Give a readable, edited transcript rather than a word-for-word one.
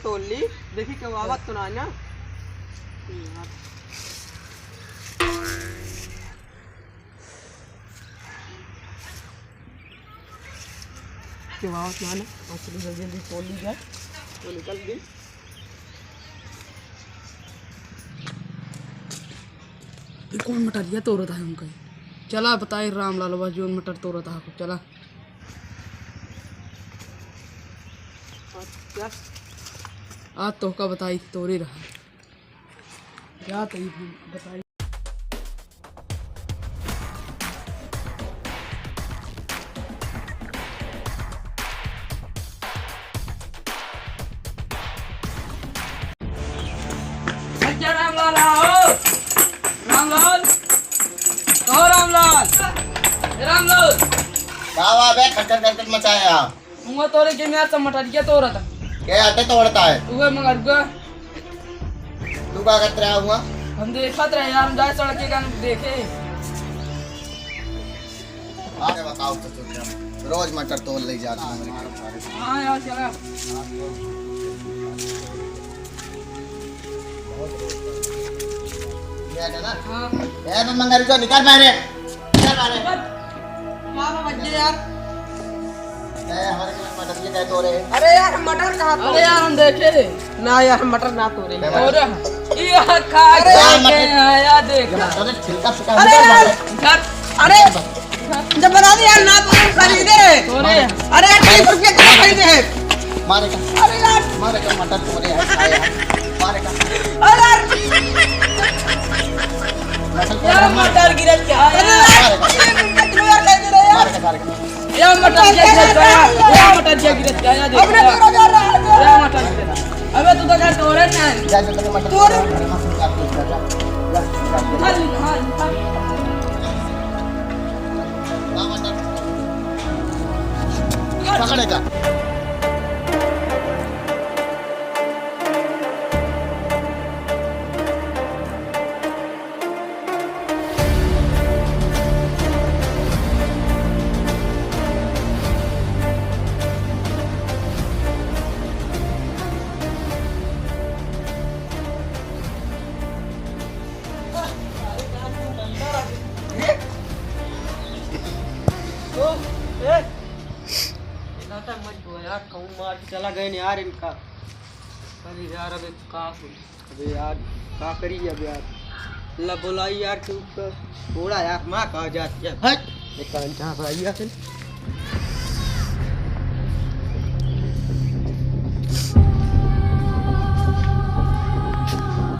तोड़ ली। देखी क्या आवाज सुना ना। क्या आवाज सुना ना। जल्दी जल्दी तोड़ ली जाए तो निकल गई। कौन मटरिया तोड़ रहा है उनका? चला बताए रामलाल बस जो मटर तोड़ रहा है चला। क्या आज तो का बताई तोड़ ही रहा क्या तो बताई। रामलाल आओ रामलाल कहो रामलाल रामलाल बाबा बे खटर खटर मचाया। मुँह तोड़े के मैं सब मटरिया तोड़ रहा था। क्या आटे तोड़ता है उहे मगर उगा तू क्या करते रहा हुआ? हम देखा थे यार हम जाए सड़क के गाने देखे। आगे बताओ तो तुम रोज मटर तोड़ ले जाती हूँ। हाँ यार चला। ये है ना? हाँ ये तो मंगारी को निकाल मारे यार। हमारे घर मटर ये क्या तोड़े? अरे यार मटर कहाँ तोड़? अरे यार हम देखे ना यार मटर ना तोड़े। और ये खा के आया देखा। अरे छिलका सुखा अरे यार घर अरे जब बना दिया ना तो खरीदे। तोड़े अरे 30 रुपये का खरीदे। मारेगा अरे यार मटर तोड़े है मारेगा। अरे यार मटर गिरत क्या है यार मटर गिरत क्या है यार मटर गिरत क्या है देख यार मटर गिरत। अबे तू तो घर तोड़े ना जा जा तेरे मटर तोड़ पकड़ेगा। यार कहूँ मार के चला गए यार इनका। अरे यार अबे यार का करी अब यार ला बोलाई यार के ऊपर थोड़ा यार माँ कहा जाती है। हट एक भाई यार